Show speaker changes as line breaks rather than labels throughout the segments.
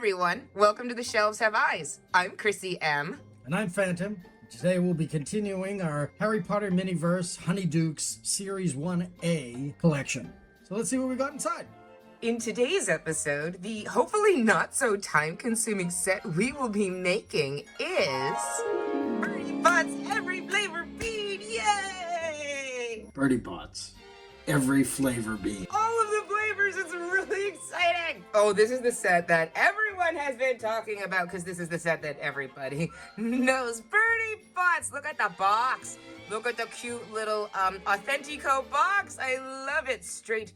everyone, welcome to The Shelves Have Eyes. I'm KrissyM.
And I'm Fantom. Today we'll be continuing our Harry Potter Miniverse Honeydukes Series 1A collection. So let's see what we got inside.
In today's episode, the hopefully not so time-consuming set we will be making is Bertie Bott's Every-Flavour bean! Yay!
Bertie Bott's Every-Flavour bean.
All of the flavors, it's really exciting! Oh, this is the set that everyone has been talking about because this is the set that everybody knows. Bertie Bott's! Look at the box! Look at the cute little Authentico box! I love it! Straight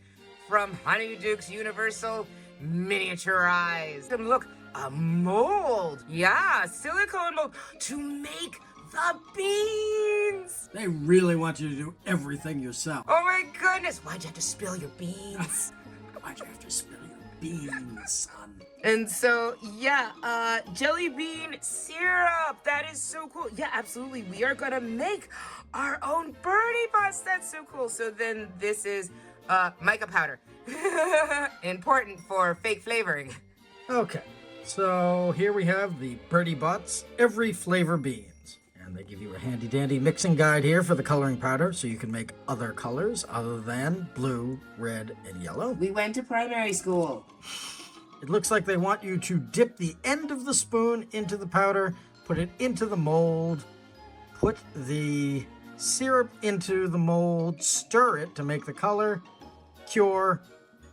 from HONEYDUKES Universal Miniaturized. And look, a mold! Yeah, silicone mold to make the beans!
They really want you to do everything yourself.
Oh my goodness! Why'd you have to spill your beans?
Why'd you have to spill your beans, son?
And so, yeah, jelly bean syrup. That is so cool. Yeah, absolutely. We are gonna make our own Bertie Botts. That's so cool. So then this is mica powder. Important for fake flavoring.
Okay, so here we have the Bertie Bott's Every-Flavour beans. And they give you a handy-dandy mixing guide here for the coloring powder, so you can make other colors other than blue, red, and yellow.
We went to primary school.
It looks like they want you to dip the end of the spoon into the powder, put it into the mold, put the syrup into the mold, stir it to make the color, cure,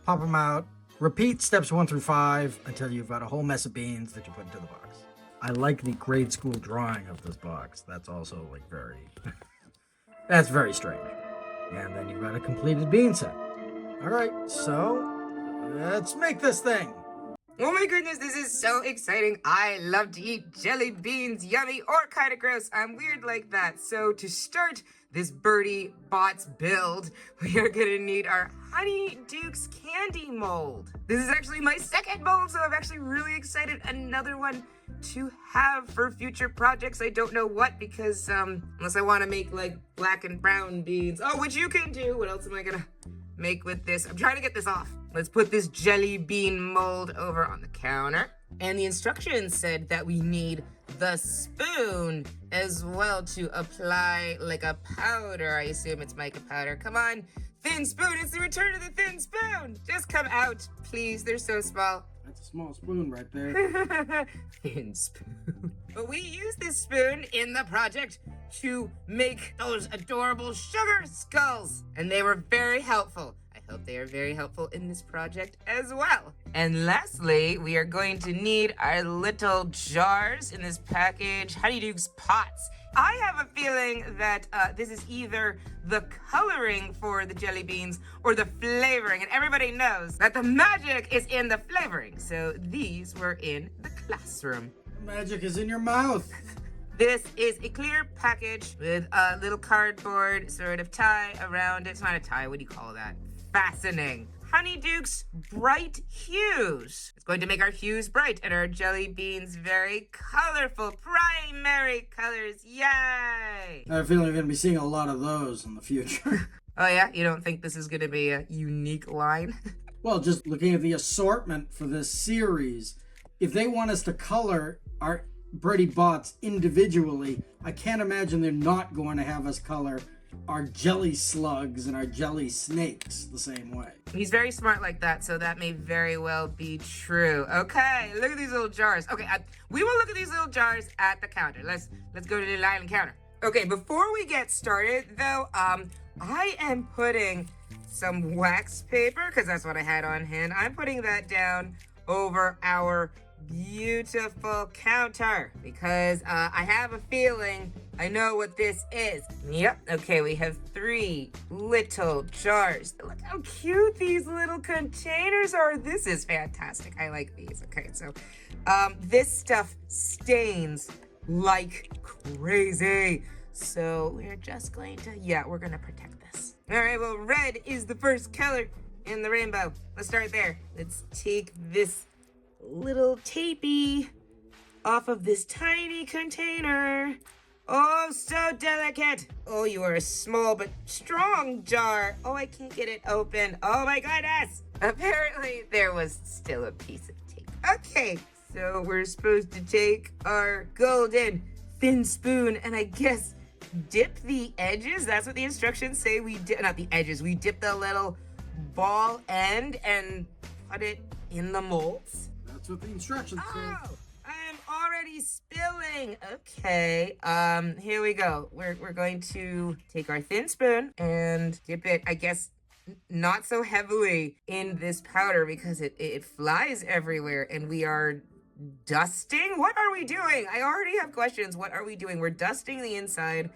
pop them out, repeat steps 1 through 5 until you've got a whole mess of beans that you put into the box. I like the grade school drawing of this box. That's also like very, that's very strange. And then you've got a completed bean set. All right, so let's make this thing.
Oh my goodness, this is so exciting. I love to eat jelly beans, yummy or kind of gross. I'm weird like that. So to start this Bertie Bott's build, we are gonna need our HONEYDUKES candy mold. This is actually my second mold, so I'm actually really excited. Another one to have for future projects. I don't know what, because unless I want to make like black and brown beans. Oh, which you can do. What else am I gonna make with this? I'm trying to get this off. Let's put this jelly bean mold over on the counter. And the instructions said that we need the spoon as well to apply like a powder. I assume it's mica powder. Come on, thin spoon. It's the return of the thin spoon. Just come out, please. They're so small.
That's a small spoon right there.
Thin spoon. But we use this spoon in the project to make those adorable sugar skulls. And they were very helpful. I hope they are very helpful in this project as well. And lastly, we are going to need our little jars in this package, HONEYDUKES pots. I have a feeling that this is either the coloring for the jelly beans or the flavoring. And everybody knows that the magic is in the flavoring. So these were in the classroom.
Magic is in your mouth.
This is a clear package with a little cardboard sort of tie around it. It's not a tie, what do you call that? Fastening. HONEYDUKES bright hues. It's going to make our hues bright and our jelly beans very colorful. Primary colors, yay!
I have a feeling we're going to be seeing a lot of those in the future.
Oh yeah? You don't think this is going to be a unique line?
Well, just looking at the assortment for this series, if they want us to color our Bertie Botts individually, I can't imagine they're not going to have us color our jelly slugs and our jelly snakes the same way.
He's very smart like that, so that may very well be true. Okay, look at these little jars. Okay, we will look at these little jars at the counter. Let's go to the island counter. Okay, before we get started, though, I am putting some wax paper, because that's what I had on hand. I'm putting that down over our beautiful counter because I have a feeling I know what this is. Yep. Okay, we have 3 little jars. Look how cute these little containers are. This is fantastic. I like these. Okay, so this stuff stains like crazy. So we're just going to, we're going to protect this. All right, well, red is the first color in the rainbow. Let's start there. Let's take this little tapey off of this tiny container. Oh, so delicate. Oh, you are a small but strong jar. Oh, I can't get it open. Oh my goodness. Apparently there was still a piece of tape. Okay, So we're supposed to take our golden thin spoon and I guess dip the edges. That's what the instructions say. We dip, not the edges, we dip the little ball end and put it in the molds.
That's what the instructions say.
Oh, I am already spilling. Okay, here we go. We're going to take our thin spoon and dip it, I guess, not so heavily in this powder because it flies everywhere and we are dusting. What are we doing? I already have questions. What are we doing? We're dusting the inside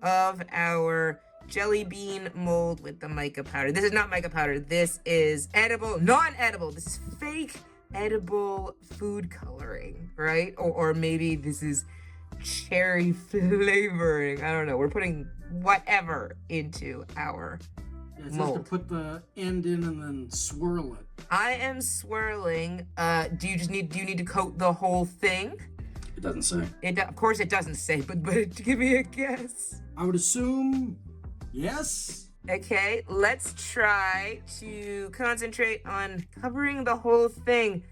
of our jelly bean mold with the mica powder. This is not mica powder. This is edible, non-edible. This is fake edible food coloring, right? Or maybe this is cherry flavoring. I don't know. We're putting whatever into our
It
mold.
says to put the end in and then swirl it.
I am swirling. Do you need to coat the whole thing?
It doesn't say.
Of course it doesn't say, but give me a guess.
I would assume yes.
Okay, let's try to concentrate on covering the whole thing.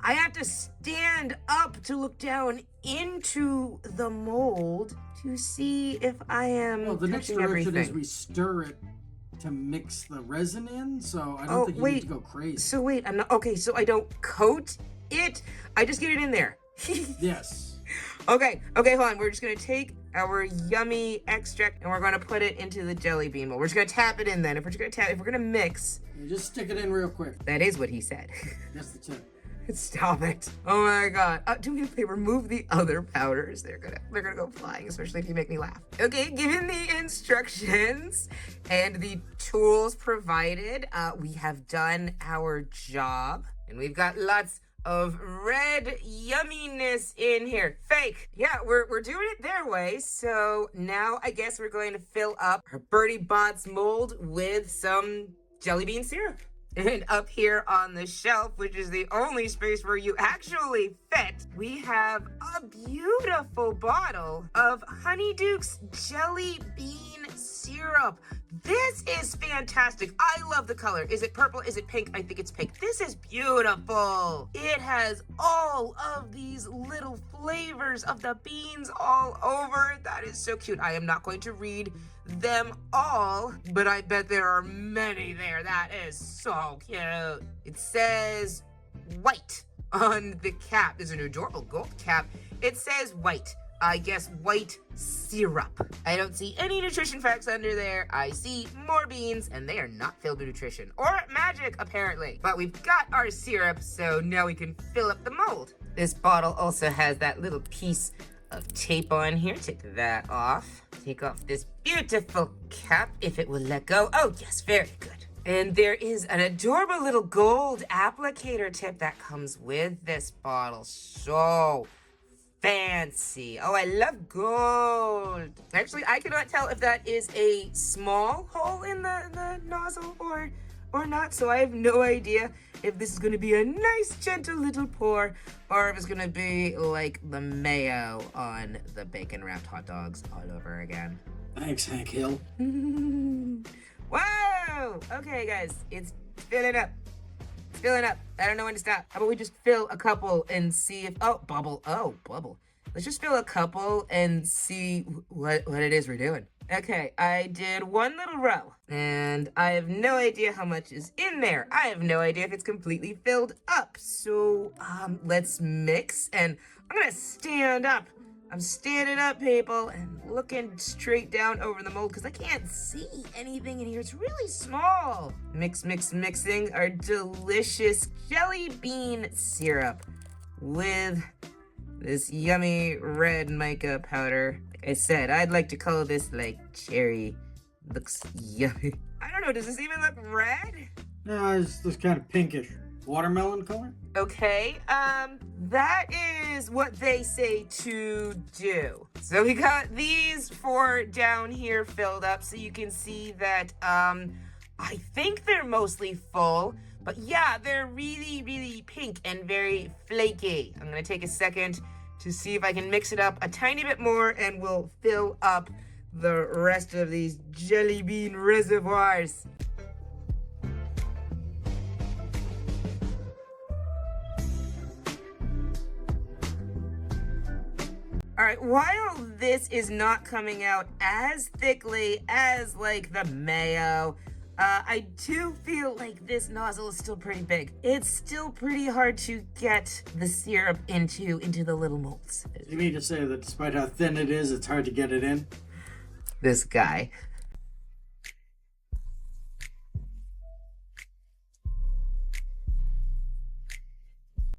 I have to stand up to look down into the mold to see if I am
Well, the next
touching
direction
everything.
is we stir it to mix the resin in, so I don't think you need to go crazy.
So wait, I'm not okay. So I don't coat it. I just get it in there.
Yes.
Okay, hold on. We're just gonna take our yummy extract and we're gonna put it into the jelly bean mold. We're just gonna tap it in then. If we're gonna mix.
You just stick it in real quick.
That is what he said.
That's the tip.
Stop it. Oh my god. Do me a favor, remove the other powders. They're gonna go flying, especially if you make me laugh. Okay, given the instructions and the tools provided, we have done our job. And we've got lots of red yumminess in here. Fake. Yeah, we're doing it their way. So now I guess we're going to fill up our Bertie Bott's mold with some jelly bean syrup. And up here on the shelf, which is the only space where you actually fit, we have a beautiful bottle of HONEYDUKES jelly bean syrup. This is fantastic. I love the color. Is it purple? Is it pink? I think it's pink. This is beautiful. It has all of these little flavors of the beans all over. That is so cute. I am not going to read them all, but I bet there are many there. That is so cute. It says white on the cap. There's an adorable gold cap. It says white. I guess white syrup. I don't see any nutrition facts under there. I see more beans, and they are not filled with nutrition. Or magic, apparently. But we've got our syrup, so now we can fill up the mold. This bottle also has that little piece of tape on here. Take that off. Take off this beautiful cap, if it will let go. Oh, yes, very good. And there is an adorable little gold applicator tip that comes with this bottle. So fancy. Oh, I love gold. Actually, I cannot tell if that is a small hole in the nozzle or not, so I have no idea if this is going to be a nice, gentle little pour or if it's going to be like the mayo on the bacon-wrapped hot dogs all over again.
Thanks, Hank Hill.
Whoa! Okay, guys, it's filling up. It's filling up. I don't know when to stop. How about we just fill a couple and see if... Oh, bubble. Oh, bubble. Let's just fill a couple and see what it is we're doing. Okay, I did one little row, and I have no idea how much is in there. I have no idea if it's completely filled up. So, let's mix, and I'm gonna stand up. I'm standing up, people, and looking straight down over the mold because I can't see anything in here. It's really small. Mixing our delicious jelly bean syrup with this yummy red mica powder. Like I said, I'd like to call this like cherry. Looks yummy. I don't know, does this even look red?
Yeah, it's this kind of pinkish watermelon color.
Okay, that is what they say to do. So we got these 4 down here filled up, so you can see that, I think they're mostly full, but yeah, they're really, really pink and very flaky. I'm gonna take a second to see if I can mix it up a tiny bit more, and we'll fill up the rest of these jelly bean reservoirs. right, while this is not coming out as thickly as like the mayo, I do feel like this nozzle is still pretty big. It's still pretty hard to get the syrup into the little molds.
You mean to say that despite how thin it is, it's hard to get it in?
This guy.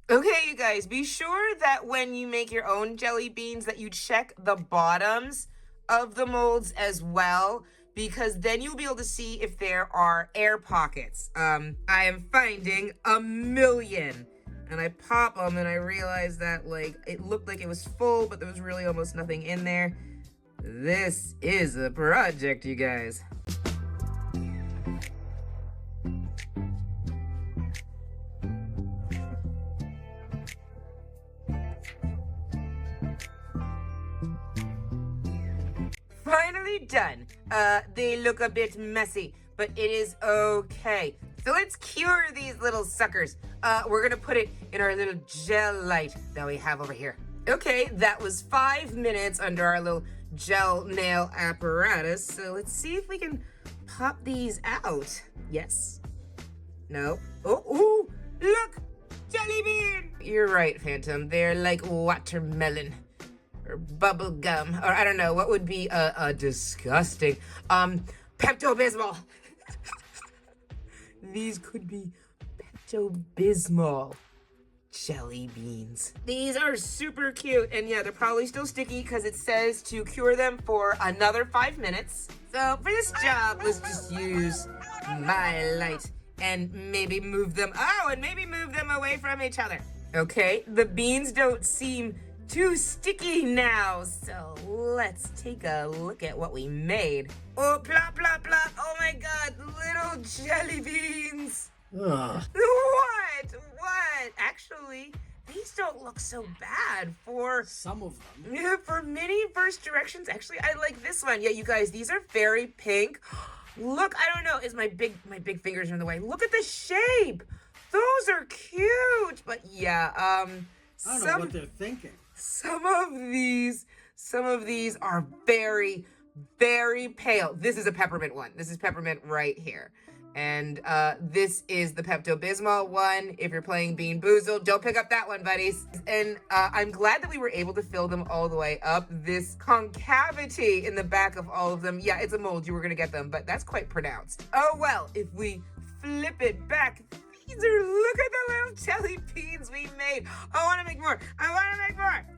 Okay, you guys, be sure that when you make your own jelly beans that you check the bottoms of the molds as well, because then you'll be able to see if there are air pockets. I am finding a million, and I pop them and I realize that like it looked like it was full, but there was really almost nothing in there. This is a project, you guys. Finally done. They look a bit messy, but it is okay. So let's cure these little suckers. We're gonna put it in our little gel light that we have over here. Okay, that was 5 minutes under our little gel nail apparatus. So let's see if we can pop these out. Yes. No. Oh, ooh, look! Jelly bean! You're right, Phantom. They're like watermelon. Or bubble gum, or I don't know, what would be a disgusting, Pepto-Bismol. These could be Pepto-Bismol jelly beans. These are super cute, and yeah, they're probably still sticky because it says to cure them for another 5 minutes. So for this job, let's just use my light and maybe move them, away from each other. Okay, the beans don't seem too sticky now, so let's take a look at what we made. Oh, plop, plop, plop. Oh my god, little jelly beans.
Ugh.
What? Actually, these don't look so bad for
Some of them.
yeah, for Miniverse directions. Actually, I like this one. Yeah, you guys, these are very pink. Look, I don't know, is my big fingers are in the way. Look at the shape. Those are cute. But yeah,
I don't know what they're thinking.
Some of these are very, very pale. This is a peppermint one. This is peppermint right here. And this is the Pepto-Bismol one. If you're playing Bean Boozled, don't pick up that one, buddies. And I'm glad that we were able to fill them all the way up. This concavity in the back of all of them, yeah, it's a mold. You were gonna get them, but that's quite pronounced. Oh well, if we flip it back, look at the little jelly beans we made. I want to make more.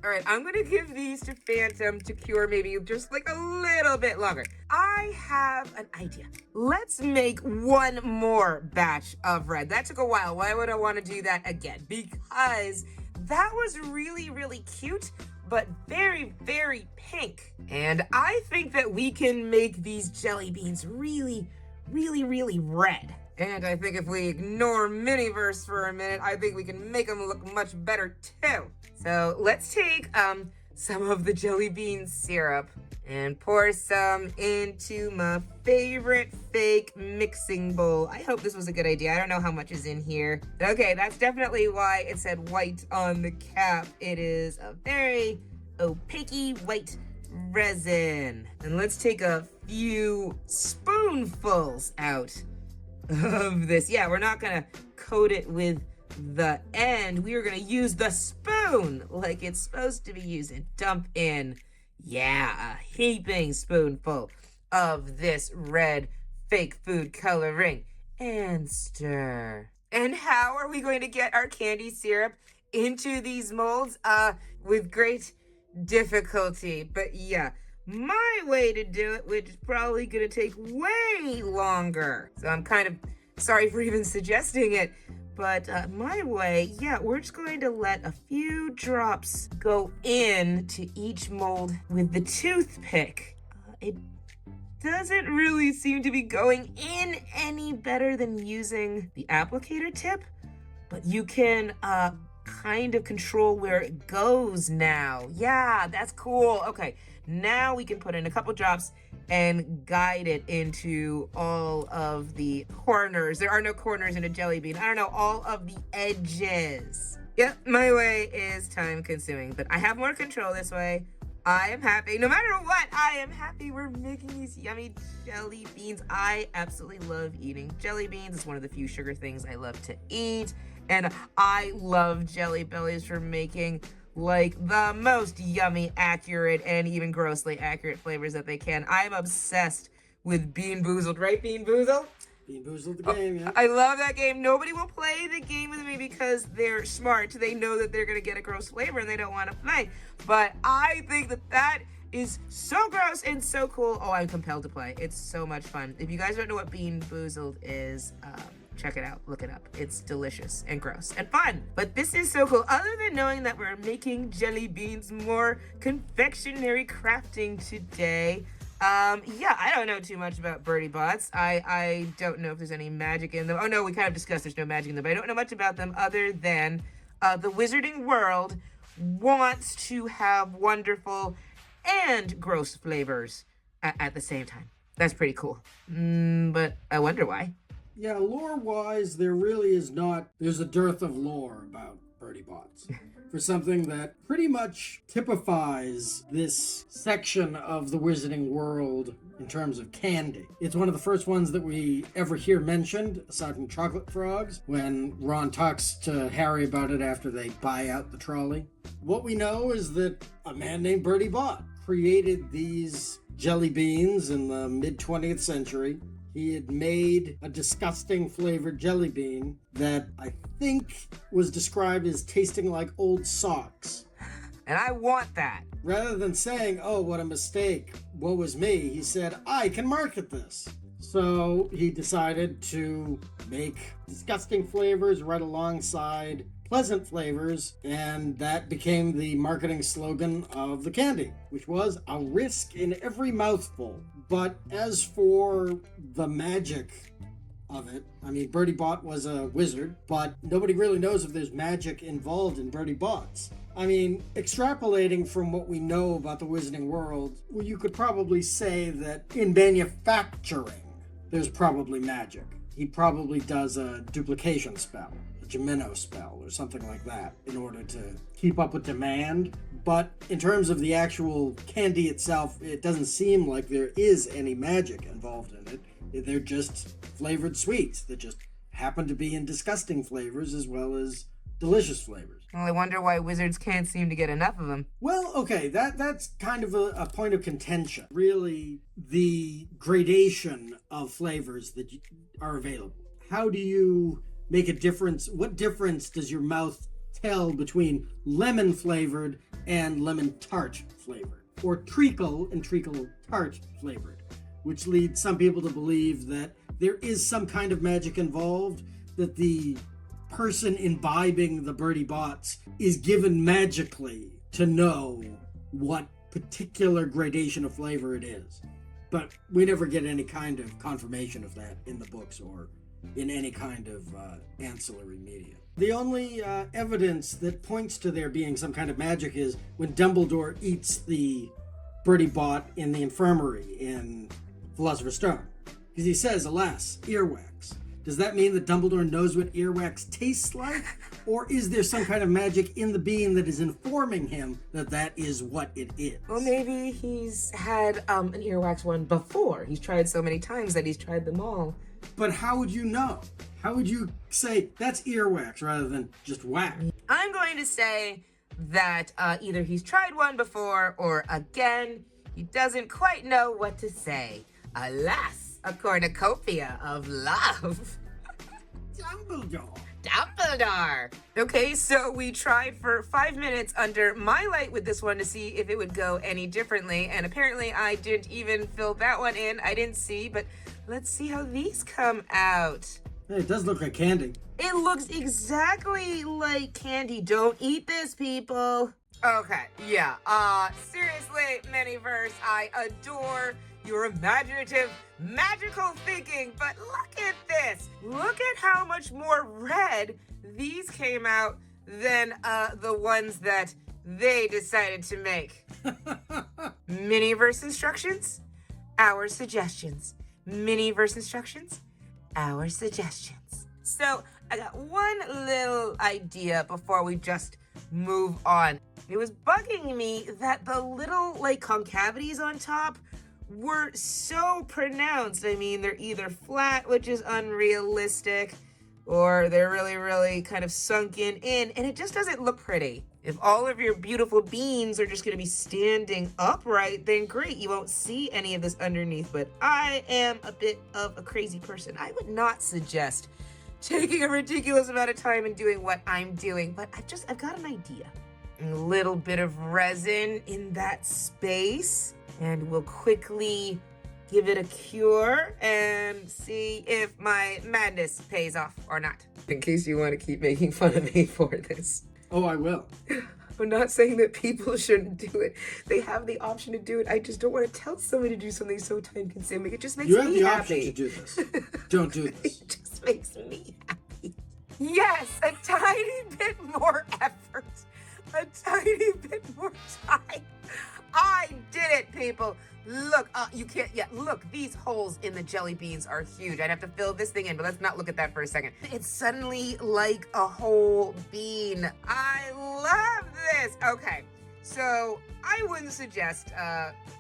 All right, I'm going to give these to Phantom to cure maybe just like a little bit longer. I have an idea. Let's make one more batch of red. That took a while. Why would I want to do that again? Because that was really, really cute, but very, very pink. And I think that we can make these jelly beans really, really, really red. And I think if we ignore Miniverse for a minute, I think we can make them look much better too. So let's take some of the jelly bean syrup and pour some into my favorite fake mixing bowl. I hope this was a good idea. I don't know how much is in here. Okay, that's definitely why it said white on the cap. It is a very opaque white resin. And let's take a few spoonfuls out of this. Yeah, we're not gonna coat it with the end. We are gonna use the spoon like it's supposed to be used and dump in, yeah, a heaping spoonful of this red fake food coloring and stir. And how are we going to get our candy syrup into these molds? With great difficulty, but yeah, my way to do it, which is probably gonna take way longer. So I'm kind of sorry for even suggesting it, but my way, yeah, we're just going to let a few drops go in to each mold with the toothpick. It doesn't really seem to be going in any better than using the applicator tip, but you can kind of control where it goes now. Yeah, that's cool. Okay. Now we can put in a couple drops and guide it into all of the corners. There are no corners in a jelly bean. I don't know, all of the edges. Yep, my way is time consuming, but I have more control this way. I am happy. No matter what, I am happy we're making these yummy jelly beans. I absolutely love eating jelly beans. It's one of the few sugar things I love to eat. And I love Jelly Bellies for making like the most yummy, accurate, and even grossly accurate flavors that they can. I'm obsessed with Bean Boozled, right, Bean Boozled?
Bean Boozled the game, yeah.
I love that game. Nobody will play the game with me because they're smart. They know that they're going to get a gross flavor and they don't want to play. But I think that that is so gross and so cool. Oh, I'm compelled to play. It's so much fun. If you guys don't know what Bean Boozled is, check it out. Look it up. It's delicious and gross and fun. But this is so cool. Other than knowing that we're making jelly beans, more confectionery crafting today. Yeah, I don't know too much about Bertie Botts. I don't know if there's any magic in them. Oh no, we kind of discussed there's no magic in them, but I don't know much about them other than the wizarding world wants to have wonderful and gross flavors at the same time. That's pretty cool. But I wonder why.
Yeah, lore-wise, there really is not... There's a dearth of lore about Bertie Botts. For something that pretty much typifies this section of the wizarding world in terms of candy. It's one of the first ones that we ever hear mentioned, aside from chocolate frogs, when Ron talks to Harry about it after they buy out the trolley. What we know is that a man named Bertie Bott created these jelly beans in the mid-20th century. He had made a disgusting flavored jelly bean that I think was described as tasting like old socks.
And I want that.
Rather than saying, oh, what a mistake, woe is me, he said, I can market this. So he decided to make disgusting flavors right alongside pleasant flavors, and that became the marketing slogan of the candy, which was a risk in every mouthful. But as for the magic of it, I mean, Bertie Bott was a wizard, but nobody really knows if there's magic involved in Bertie Bott's. I mean, extrapolating from what we know about the wizarding world, well, you could probably say that in manufacturing, there's probably magic. He probably does a duplication spell, a Gemino spell, or something like that, in order to keep up with demand. But in terms of the actual candy itself, it doesn't seem like there is any magic involved in it. They're just flavored sweets that just happen to be in disgusting flavors as well as delicious flavors.
Well, I wonder why wizards can't seem to get enough of them.
Well, okay, that's kind of a point of contention. Really, the gradation of flavors that are available. How do you make a difference? What difference does your mouth tell between lemon flavored and lemon tart flavored, or treacle and treacle tart flavored, which leads some people to believe that there is some kind of magic involved, that the person imbibing the Bertie Botts is given magically to know what particular gradation of flavor it is. But we never get any kind of confirmation of that in the books or in any kind of ancillary media. The only evidence that points to there being some kind of magic is when Dumbledore eats the Bertie Bott in the infirmary in Philosopher's Stone. Because he says, alas, earwax. Does that mean that Dumbledore knows what earwax tastes like? Or is there some kind of magic in the bean that is informing him that that is what it is?
Well, maybe he's had an earwax one before. He's tried so many times that he's tried them all.
But how would you know? How would you say that's earwax rather than just wax?
I'm going to say that either he's tried one before or, again, he doesn't quite know what to say. Alas, a cornucopia of love. Dumbledore. Okay, so we tried for 5 minutes under my light with this one to see if it would go any differently, and apparently I didn't even fill that one in. I didn't see, but let's see how these come out.
Hey, it does look like candy.
It looks exactly like candy. Don't eat this, people. Okay, yeah. Seriously, Miniverse, I adore your imaginative, magical thinking, but look at this. Look at how much more red these came out than the ones that they decided to make. Miniverse instructions, our suggestions. Miniverse instructions, our suggestions. So I got one little idea before we just move on. It was bugging me that the little like concavities on top were so pronounced. I mean, they're either flat, which is unrealistic, or they're really, really kind of sunken in, and it just doesn't look pretty. If all of your beautiful beans are just gonna be standing upright, then great, you won't see any of this underneath, but I am a bit of a crazy person. I would not suggest taking a ridiculous amount of time and doing what I'm doing, but I've got an idea. A little bit of resin in that space, and we'll quickly give it a cure and see if my madness pays off or not. In case you want to keep making fun of me for this.
Oh, I will.
I'm not saying that people shouldn't do it. They have the option to do it. I just don't want to tell somebody to do something so time-consuming. It just makes me happy.
You have the option to do this. Don't do this.
It just makes me happy. Yes, a tiny bit more effort. A tiny bit more time. I did it, people. Look, you can't, yeah, look, these holes in the jelly beans are huge. I'd have to fill this thing in, but let's not look at that for a second. It's suddenly like a whole bean. I love this. Okay, so I wouldn't suggest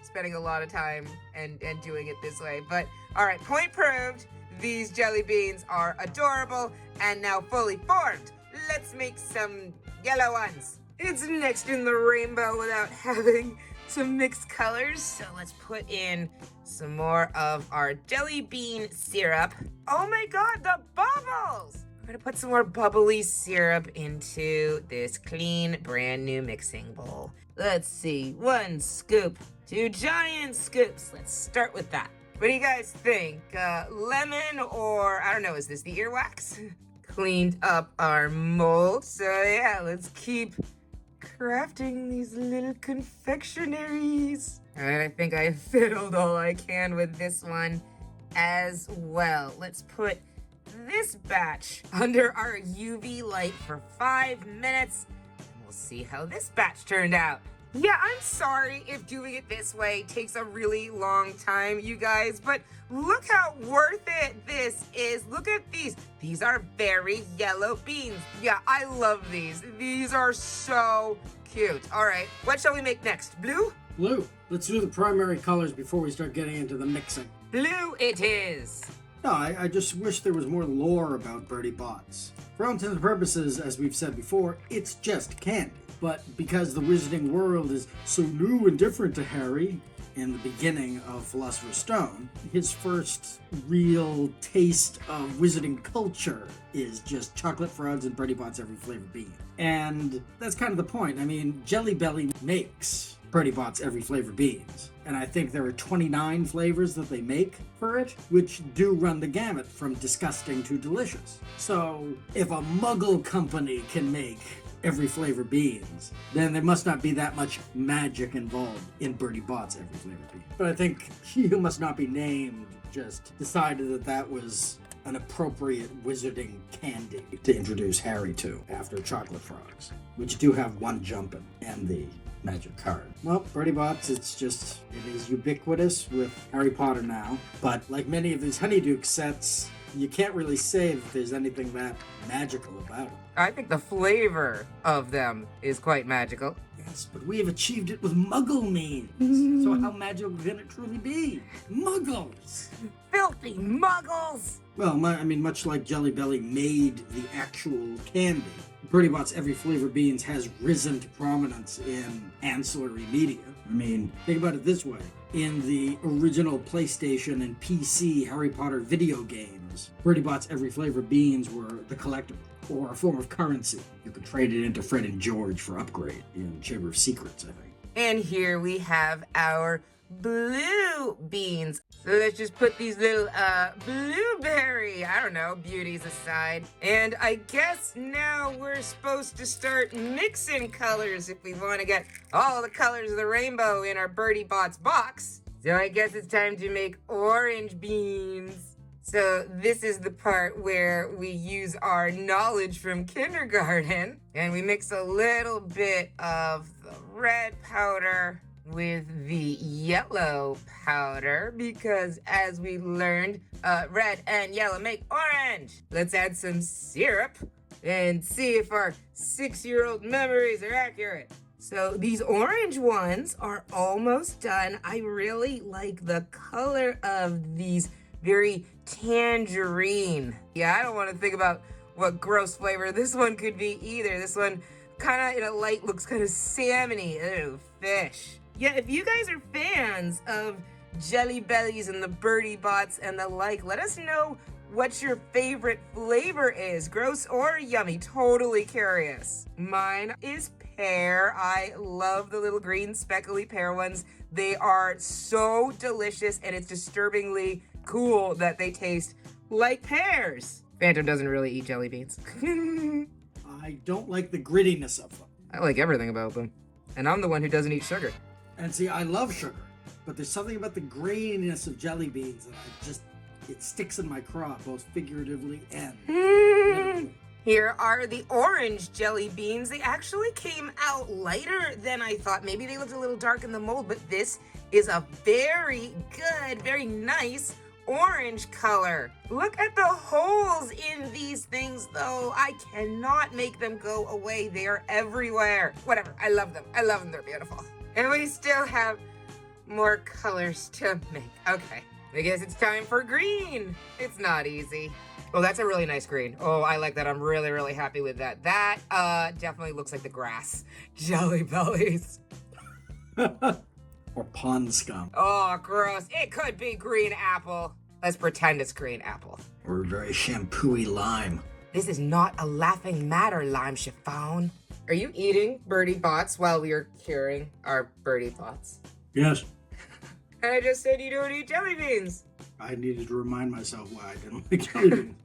spending a lot of time and doing it this way, but all right, point proved. These jelly beans are adorable and now fully formed. Let's make some yellow ones. It's next in the rainbow without having to mix colors, so let's put in some more of our jelly bean syrup. Oh my god, the bubbles! We're gonna put some more bubbly syrup into this clean, brand new mixing bowl. Let's see, 1 scoop, 2 giant scoops. Let's start with that. What do you guys think? Lemon or, I don't know, is this the earwax? Cleaned up our mold, so yeah, let's keep crafting these little confectionaries. And I think I fiddled all I can with this one as well. Let's put this batch under our UV light for 5 minutes, and we'll see how this batch turned out. Yeah, I'm sorry if doing it this way takes a really long time, you guys, but look how worth it this is. Look at these. These are very yellow beans. Yeah, I love these. These are so cute. All right, what shall we make next? Blue?
Blue. Let's do the primary colors before we start getting into the mixing.
Blue it is.
No, I just wish there was more lore about Bertie Bott's. For all intents and purposes, as we've said before, it's just candy. But because the wizarding world is so new and different to Harry in the beginning of Philosopher's Stone, his first real taste of wizarding culture is just chocolate frogs and Bertie Bott's Every-Flavour bean. And that's kind of the point. I mean, Jelly Belly makes Bertie Bott's Every-Flavour beans. And I think there are 29 flavors that they make for it, which do run the gamut from disgusting to delicious. So if a Muggle company can make Every-Flavour beans, then there must not be that much magic involved in Bertie Bott's Every-Flavour beans. But I think He Who Must Not Be Named just decided that that was an appropriate wizarding candy to introduce Harry to after Chocolate Frogs, which do have one jumpin' and the magic card. Well, Bertie Bott's, it is ubiquitous with Harry Potter now, but like many of these Honeyduke sets, you can't really say that there's anything that magical about it.
I think the flavor of them is quite magical.
Yes, but we have achieved it with Muggle means. So how magical can it truly be? Muggles!
Filthy muggles!
Well, much like Jelly Belly made the actual candy, Bertie Bott's Every-Flavour beans has risen to prominence in ancillary media. I mean, think about it this way. In the original PlayStation and PC Harry Potter video games, Bertie Bott's Every-Flavour beans were the collectible, or a form of currency. You could trade it into Fred and George for upgrade in Chamber of Secrets, I think.
And here we have our blue beans. So let's just put these little blueberry, I don't know, beauties aside. And I guess now we're supposed to start mixing colors if we want to get all the colors of the rainbow in our Bertie Bott's box. So I guess it's time to make orange beans. So this is the part where we use our knowledge from kindergarten and we mix a little bit of the red powder with the yellow powder because as we learned, red and yellow make orange. Let's add some syrup and see if our 6-year-old memories are accurate. So these orange ones are almost done. I really like the color of these, very tangerine. Yeah, I don't want to think about what gross flavor this one could be either. This one kind of in a light looks kind of salmony. Ew, fish. Yeah, if you guys are fans of Jelly Bellies and the Bertie Botts and the like, let us know what your favorite flavor is. Gross or yummy? Totally curious. Mine is pear. I love the little green speckly pear ones. They are so delicious, and it's disturbingly cool that they taste like pears. Fantom doesn't really eat jelly beans.
I don't like the grittiness of them.
I like everything about them. And I'm the one who doesn't eat sugar.
And see, I love sugar, but there's something about the graininess of jelly beans that it sticks in my craw, both figuratively and literally.
Here are the orange jelly beans. They actually came out lighter than I thought. Maybe they looked a little dark in the mold, but this is a very good, very nice orange color. Look at the holes in these things, though. I cannot make them go away. They are everywhere. Whatever, I love them. I love them, they're beautiful. And we still have more colors to make. Okay, I guess it's time for green. It's not easy. Oh, that's a really nice green. Oh, I like that. I'm really, really happy with that. That definitely looks like the grass. Jelly bellies.
Or pond scum.
Oh, gross. It could be green apple. Let's pretend it's green apple.
Or very shampooy lime.
This is not a laughing matter, lime chiffon. Are you eating Bertie Botts while we are curing our Bertie Botts?
Yes.
And I just said you don't eat jelly beans.
I needed to remind myself why I didn't like jelly beans.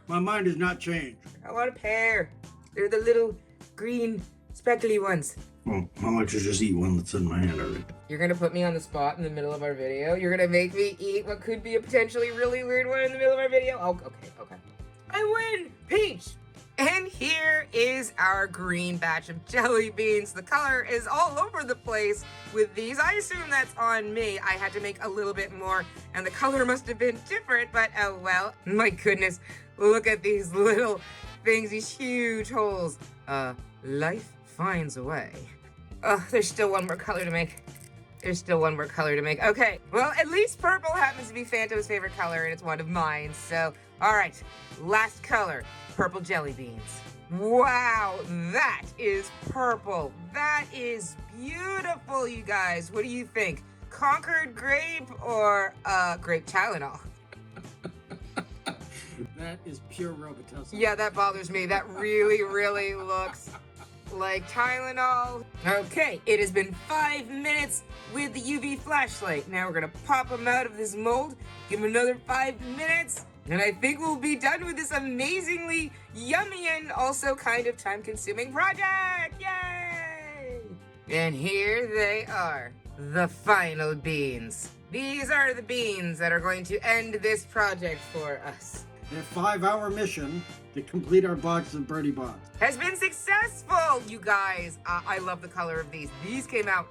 My mind has not changed.
I want a pear. They're the little green speckly ones.
Well, I'll let you just eat one that's in my hand already.
You're gonna put me on the spot in the middle of our video? You're gonna make me eat what could be a potentially really weird one in the middle of our video? Oh, okay. I win! Peach! And here is our green batch of jelly beans. The color is all over the place with these. I assume that's on me. I had to make a little bit more, and the color must have been different, but oh well. My goodness, look at these little things, these huge holes. Life finds a way. Oh, there's still one more color to make. Okay, well, at least purple happens to be Fantom's favorite color, and it's one of mine. So, all right, last color, purple jelly beans. Wow, that is purple. That is beautiful, you guys. What do you think? Concord grape or grape Tylenol?
That is pure Robitussin.
Yeah, that bothers me. That really, really looks like Tylenol. Okay, it has been 5 minutes with the UV flashlight. Now we're gonna pop them out of this mold, give them another 5 minutes, and I think we'll be done with this amazingly yummy and also kind of time-consuming project. Yay! And here they are, the final beans. These are the beans that are going to end this project for us.
Their 5-hour mission to complete our box of Bertie Bott
has been successful, you guys. I love the color of these. These came out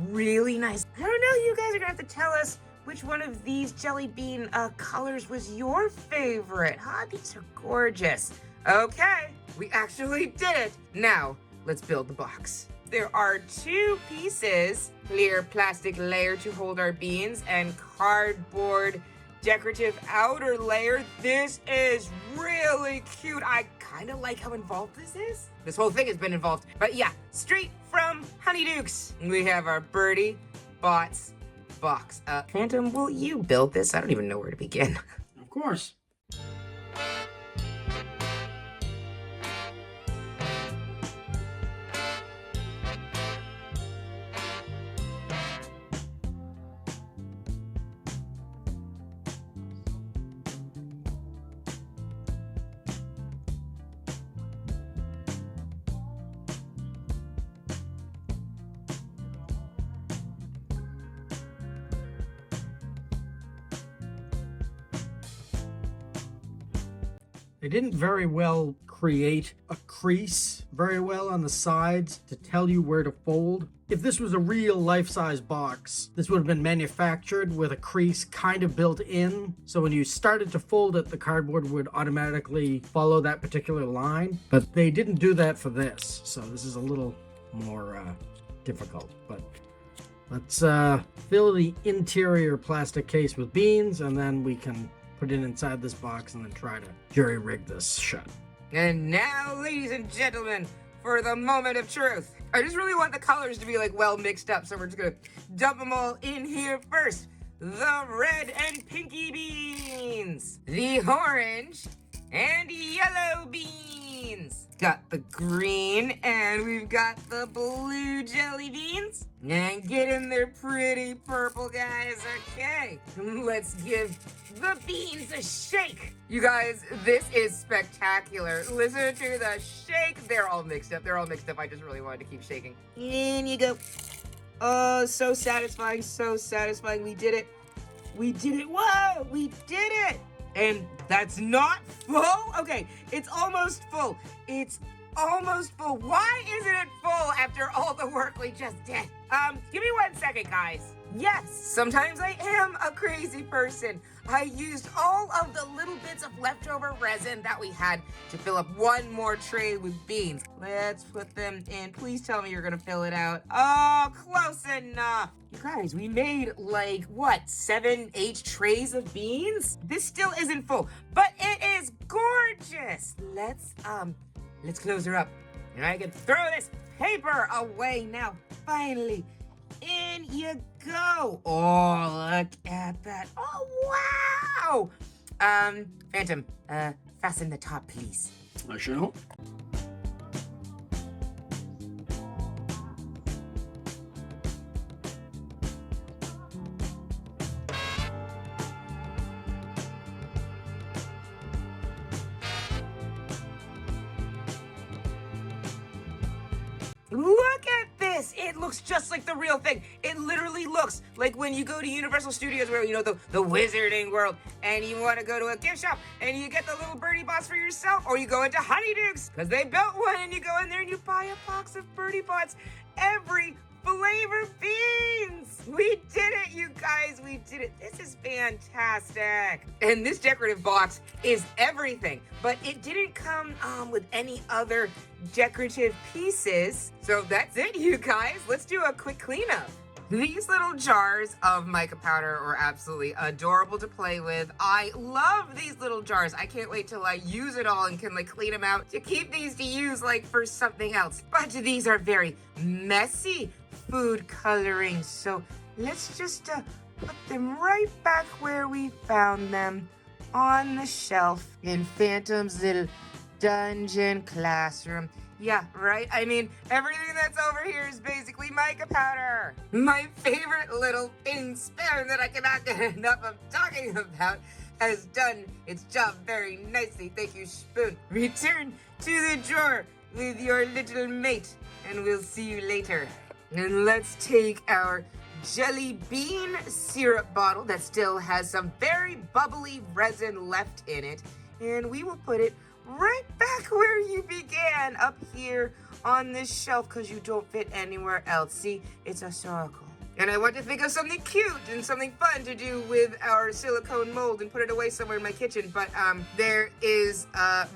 really nice. I don't know, you guys are gonna have to tell us which one of these jelly bean colors was your favorite, huh? These are gorgeous. Okay, we actually did it. Now, let's build the box. There are 2 pieces, clear plastic layer to hold our beans and cardboard decorative outer layer. This is really cute. I kind of like how involved this is. This whole thing has been involved. But yeah, straight from Honeydukes. We have our Bertie Bott's box. Fantom, will you build this? I don't even know where to begin.
Of course. They didn't very well create a crease very well on the sides to tell you where to fold. If this was a real life-size box, this would have been manufactured with a crease kind of built in. So when you started to fold it, the cardboard would automatically follow that particular line. But they didn't do that for this. So this is a little more difficult. But let's fill the interior plastic case with beans, and then we can put it inside this box and then try to jury-rig this shut.
And now, ladies and gentlemen, for the moment of truth. I just really want the colors to be like well mixed up, so we're just gonna dump them all in here first. The red and pinky beans, the orange and yellow beans. Got the green and we've got the blue jelly beans. And get in there pretty purple, guys. Okay, let's give the beans a shake. You guys, this is spectacular. Listen to the shake. They're all mixed up. I just really wanted to keep shaking. In you go. Oh, so satisfying, so satisfying. We did it. We did it. Whoa, we did it. And that's not full? Okay, it's almost full. It's almost full. Why isn't it full after all the work we just did? Give me 1 second, guys. Yes, sometimes I am a crazy person. I used all of the little bits of leftover resin that we had to fill up one more tray with beans. Let's put them in. Please tell me you're gonna fill it out. Oh, close enough. You guys, we made like, what, 7, 8 trays of beans? This still isn't full, but it is gorgeous. Let's close her up. And I can throw this paper away now. Finally, in you go. Oh, look at that. Oh, wow. Phantom, fasten the top, please.
I shall.
Look at this! It looks just like the real thing. It literally looks like when you go to Universal Studios, where, you know, the Wizarding World, and you want to go to a gift shop, and you get the little Bertie Botts for yourself, or you go into Honeydukes, because they built one, and you go in there and you buy a box of Bertie Botts. Every-Flavour beans! We did it, you guys! We did it! This is fantastic! And this decorative box is everything, but it didn't come with any other decorative pieces. So that's it, you guys. Let's do a quick cleanup. These little jars of mica powder are absolutely adorable to play with. I love these little jars. I can't wait till I use it all and can like clean them out to keep these to use like for something else. But these are very messy food coloring. So let's just put them right back where we found them, on the shelf in Phantom's little dungeon classroom. Yeah, right? I mean, everything that's over here is basically mica powder. My favorite little thin spoon that I cannot get enough of talking about has done its job very nicely. Thank you, spoon. Return to the drawer with your little mate, and we'll see you later. And let's take our jelly bean syrup bottle that still has some very bubbly resin left in it, and we will put it right back where you began, up here on this shelf, because you don't fit anywhere else. See, it's a circle. And I want to think of something cute and something fun to do with our silicone mold and put it away somewhere in my kitchen, but there is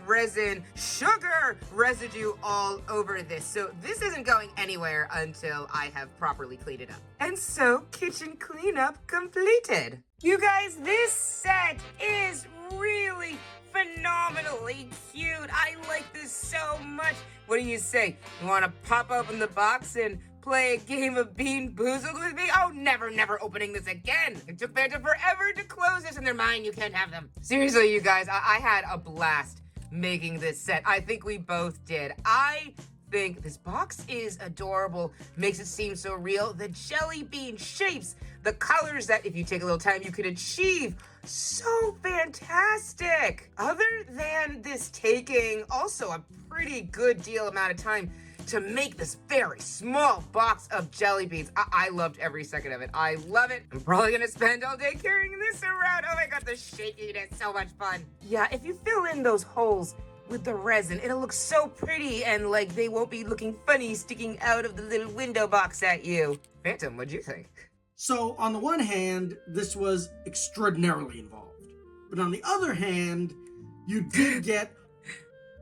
resin, sugar residue all over this. So this isn't going anywhere until I have properly cleaned it up. And so, kitchen cleanup completed. You guys, this set is really phenomenally cute. I like this so much. What do you say? You want to pop open the box and play a game of Bean Boozled with me? Oh, never opening this again. It took Phantom forever to close this, and they're mine. You can't have them. Seriously, you guys, I had a blast making this set. I think we both did. I think this box is adorable, makes it seem so real. The jelly bean shapes, the colors that if you take a little time you can achieve, so fantastic. Other than this taking also a pretty good deal amount of time to make this very small box of jelly beans, I loved every second of it. I love it. I'm probably gonna spend all day carrying this around. Oh my god, the shaking is so much fun. Yeah, if you fill in those holes with the resin. It'll look so pretty, and like they won't be looking funny sticking out of the little window box at you. Fantom, what'd you think?
So on the one hand, this was extraordinarily involved. But on the other hand, you did get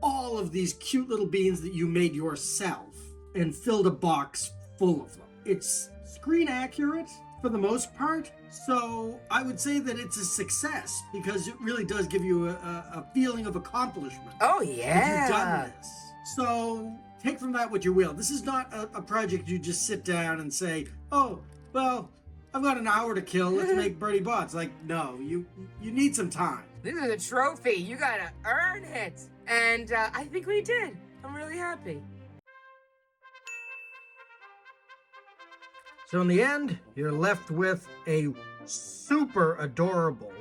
all of these cute little beans that you made yourself and filled a box full of them. It's screen accurate for the most part, so I would say that it's a success because it really does give you a feeling of accomplishment.
Oh,
If
yeah.
you've done this. So take from that what you will. This is not a project you just sit down and say, oh, well, I've got an hour to kill, let's make Bertie Bott. Like, no, you need some time.
This is a trophy. You gotta earn it. And I think we did. I'm really happy.
So in the end, you're left with a super adorable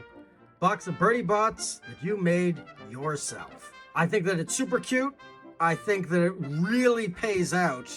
box of Bertie Botts that you made yourself. I think that it's super cute. I think that it really pays out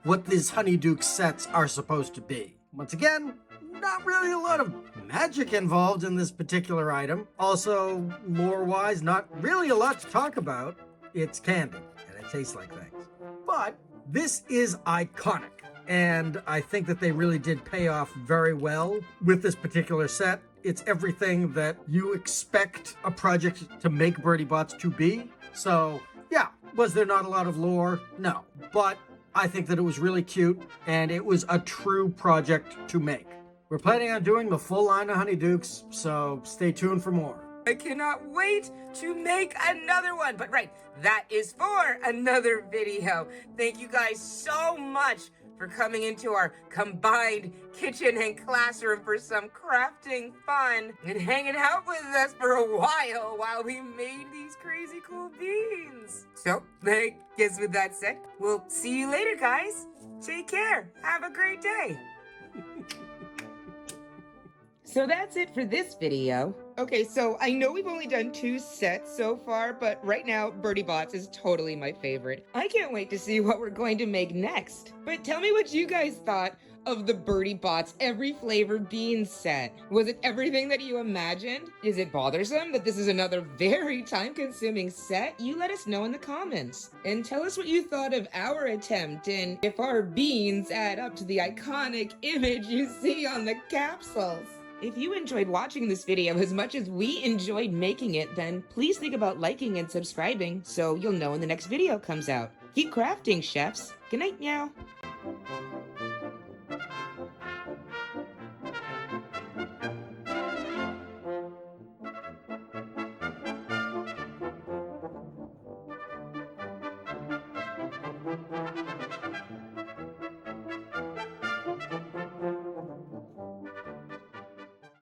what these Honeydukes sets are supposed to be. Once again, not really a lot of magic involved in this particular item. Also, lore-wise, not really a lot to talk about. It's candy, and it tastes like things. But this is iconic, and I think that they really did pay off very well with this particular set. It's everything that you expect a project to make Bertie Botts to be. So, yeah, was there not a lot of lore? No. But I think that it was really cute, and it was a true project to make. We're planning on doing the full line of Honeydukes, so stay tuned for more.
I cannot wait to make another one. But right, that is for another video. Thank you guys so much for coming into our combined kitchen and classroom for some crafting fun and hanging out with us for a while we made these crazy cool beans. So, I guess with that said, we'll see you later, guys. Take care. Have a great day. So that's it for this video. Okay, so I know we've only done 2 sets so far, but right now, Bertie Botts is totally my favorite. I can't wait to see what we're going to make next. But tell me what you guys thought of the Bertie Botts Every-Flavour bean set. Was it everything that you imagined? Is it bothersome that this is another very time-consuming set? You let us know in the comments. And tell us what you thought of our attempt and if our beans add up to the iconic image you see on the capsules. If you enjoyed watching this video as much as we enjoyed making it, then please think about liking and subscribing so you'll know when the next video comes out. Keep crafting, chefs. Good night, meow.